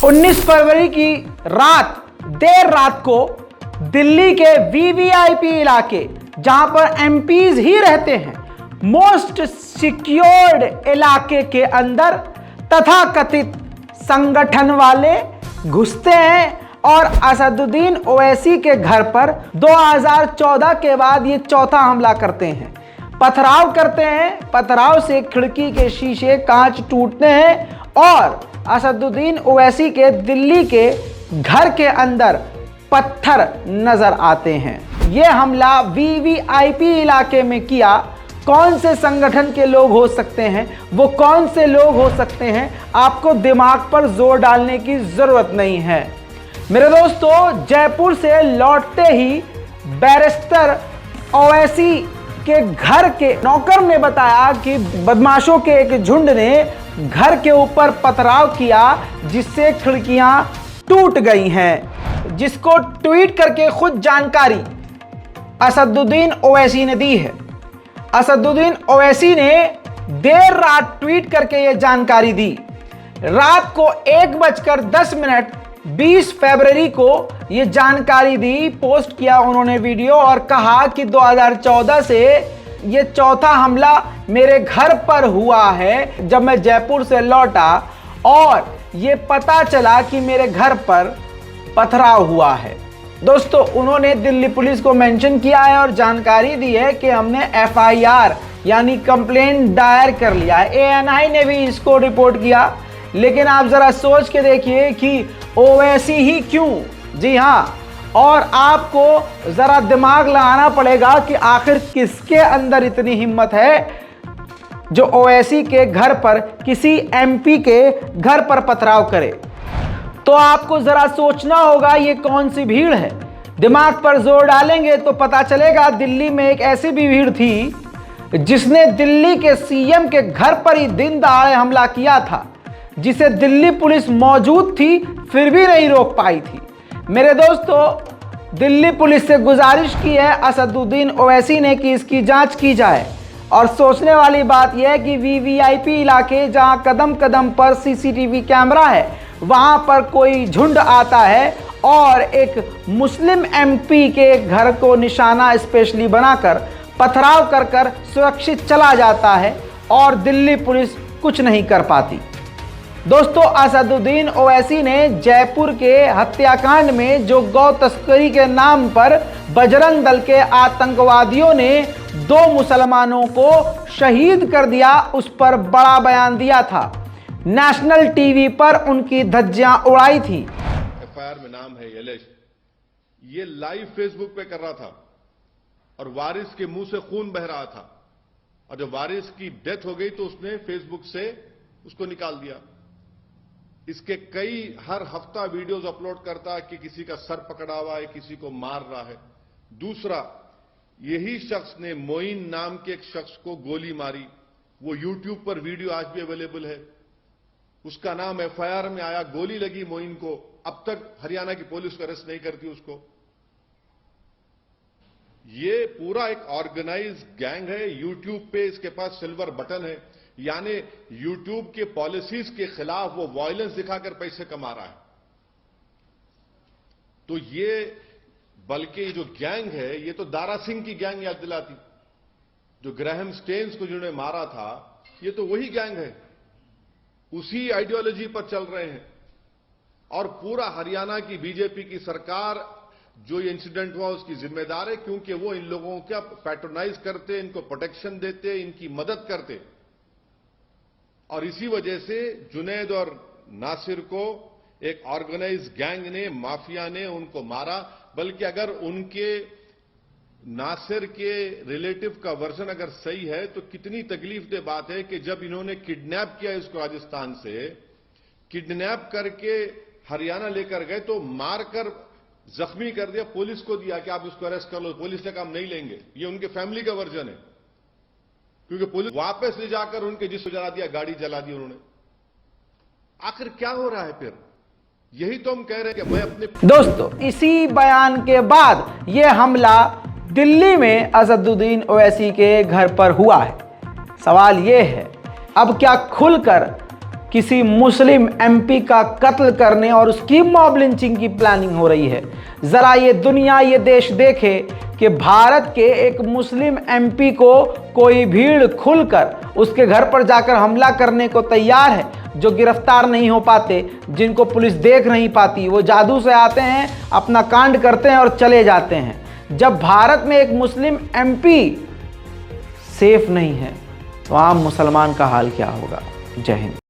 19 फरवरी की रात, देर रात को दिल्ली के वीवीआईपी इलाके, जहां पर एमपीज ही रहते हैं, मोस्ट सिक्योर्ड इलाके के अंदर तथाकथित संगठन वाले घुसते हैं और असदुद्दीन ओवैसी के घर पर 2014 के बाद ये चौथा हमला करते हैं। पथराव करते हैं, पथराव से खिड़की के शीशे कांच टूटते हैं और असदुद्दीन ओवैसी के दिल्ली के घर के अंदर पत्थर नजर आते हैं। यह हमला वीवीआईपी इलाके में किया। कौन से संगठन के लोग हो सकते हैं, वो कौन से लोग हो सकते हैं, आपको दिमाग पर जोर डालने की जरूरत नहीं है। मेरे दोस्तों, जयपुर से लौटते ही बैरिस्टर ओवैसी के घर के नौकर ने बताया कि बदमाशों के एक झुंड ने घर के ऊपर पथराव किया, जिससे खिड़कियां टूट गई हैं, जिसको ट्वीट करके खुद जानकारी असदुद्दीन ओवैसी ने दी है। असदुद्दीन ओवैसी ने देर रात ट्वीट करके यह जानकारी दी। रात को 1:10 20 फरवरी को यह जानकारी दी, पोस्ट किया उन्होंने वीडियो और कहा कि 2014 से यह चौथा हमला मेरे घर पर हुआ है। जब मैं जयपुर से लौटा और यह पता चला कि मेरे घर पर पथराव हुआ है। दोस्तों, उन्होंने दिल्ली पुलिस को मेंशन किया है और जानकारी दी है कि हमने एफआईआर यानी कंप्लेंट दायर कर लिया है। एएनआई ने भी इसको रिपोर्ट किया। लेकिन आप जरा सोच के देखिए कि ओवैसी ही क्यों? जी हाँ, और आपको जरा दिमाग लगाना पड़ेगा कि आखिर किसके अंदर इतनी हिम्मत है जो ओवैसी के घर पर, किसी एमपी के घर पर पथराव करे। तो आपको जरा सोचना होगा ये कौन सी भीड़ है। दिमाग पर जोर डालेंगे तो पता चलेगा दिल्ली में एक ऐसी भी भीड़ थी जिसने दिल्ली के सीएम के घर पर ही दिन दहाड़े हमला किया था, जिसे दिल्ली पुलिस मौजूद थी फिर भी नहीं रोक पाई थी। मेरे दोस्तों, दिल्ली पुलिस से गुजारिश की है असदुद्दीन ओवैसी ने कि इसकी जांच की जाए। और सोचने वाली बात यह है कि वीवीआईपी इलाके, जहां कदम कदम पर सीसीटीवी कैमरा है, वहां पर कोई झुंड आता है और एक मुस्लिम एमपी के घर को निशाना स्पेशली बनाकर पथराव कर कर सुरक्षित चला जाता है और दिल्ली पुलिस कुछ नहीं कर पाती। दोस्तों, असदुद्दीन ओवैसी ने जयपुर के हत्याकांड में जो गौ तस्करी के नाम पर बजरंग दल के आतंकवादियों ने 2 मुसलमानों को शहीद कर दिया, उस पर बड़ा बयान दिया था। नेशनल टीवी पर उनकी धज्जियां उड़ाई थी। एफआईआर में नाम है यलेश, ये लाइव फेसबुक पे कर रहा था और वारिस के मुंह से खून बह रहा था और जब वारिस की डेथ हो गई तो उसने फेसबुक से उसको निकाल दिया। इसके कई हर हफ्ता वीडियोस अपलोड करता कि किसी का सर पकड़ा हुआ है, किसी को मार रहा है। दूसरा, यही शख्स ने मोइन नाम के एक शख्स को गोली मारी। वो यूट्यूब पर वीडियो आज भी अवेलेबल है। उसका नाम एफआईआर में आया, गोली लगी मोइन को। अब तक हरियाणा की पुलिस अरेस्ट नहीं करती उसको। ये पूरा एक ऑर्गेनाइज गैंग है। यूट्यूब पे इसके पास सिल्वर बटन है, यानी यूट्यूब के पॉलिसीज के खिलाफ वो वायलेंस दिखाकर पैसे कमा रहा है। तो ये बल्कि जो गैंग है, ये तो दारा सिंह की गैंग याद दिलाती, जो ग्राहम स्टेन्स को जिन्होंने मारा था। ये तो वही गैंग है, उसी आइडियोलॉजी पर चल रहे हैं। और पूरा हरियाणा की बीजेपी की सरकार जो ये इंसिडेंट हुआ उसकी जिम्मेदार है, क्योंकि वो इन लोगों का पैट्रोनाइज करते, इनको प्रोटेक्शन देते, इनकी मदद करते। और इसी वजह से जुनैद और नासिर को एक ऑर्गेनाइज गैंग ने, माफिया ने उनको मारा। बल्कि अगर उनके नासिर के रिलेटिव का वर्जन अगर सही है तो कितनी तकलीफदेह बात है कि जब इन्होंने किडनैप किया इसको राजस्थान से, किडनैप करके हरियाणा लेकर गए तो मारकर जख्मी कर दिया, पुलिस को दिया कि आप इसको अरेस्ट कर लो। पुलिस ने कहा हम नहीं लेंगे। ये उनके फैमिली का वर्जन है, क्योंकि पुलिस वापस ले जाकर उनके जिस्म जला दिया, गाड़ी जला दी उन्होंने। आखिर क्या हो रहा है फिर? यही तो हम कह रहे हैं कि मैं अपने दोस्तों, इसी बयान के बाद यह हमला दिल्ली में असदुद्दीन ओवैसी के घर पर हुआ है। सवाल यह है, अब क्या खुलकर किसी मुस्लिम एमपी का कत्ल करने और उसकी मॉब लिंचिंग की प्लानिंग हो रही है। ज़रा ये दुनिया, ये देश देखे कि भारत के एक मुस्लिम एमपी को कोई भीड़ खुलकर उसके घर पर जाकर हमला करने को तैयार है, जो गिरफ्तार नहीं हो पाते, जिनको पुलिस देख नहीं पाती। वो जादू से आते हैं, अपना कांड करते हैं और चले जाते हैं। जब भारत में एक मुस्लिम एमपी सेफ नहीं है तो आम मुसलमान का हाल क्या होगा। जय हिंद।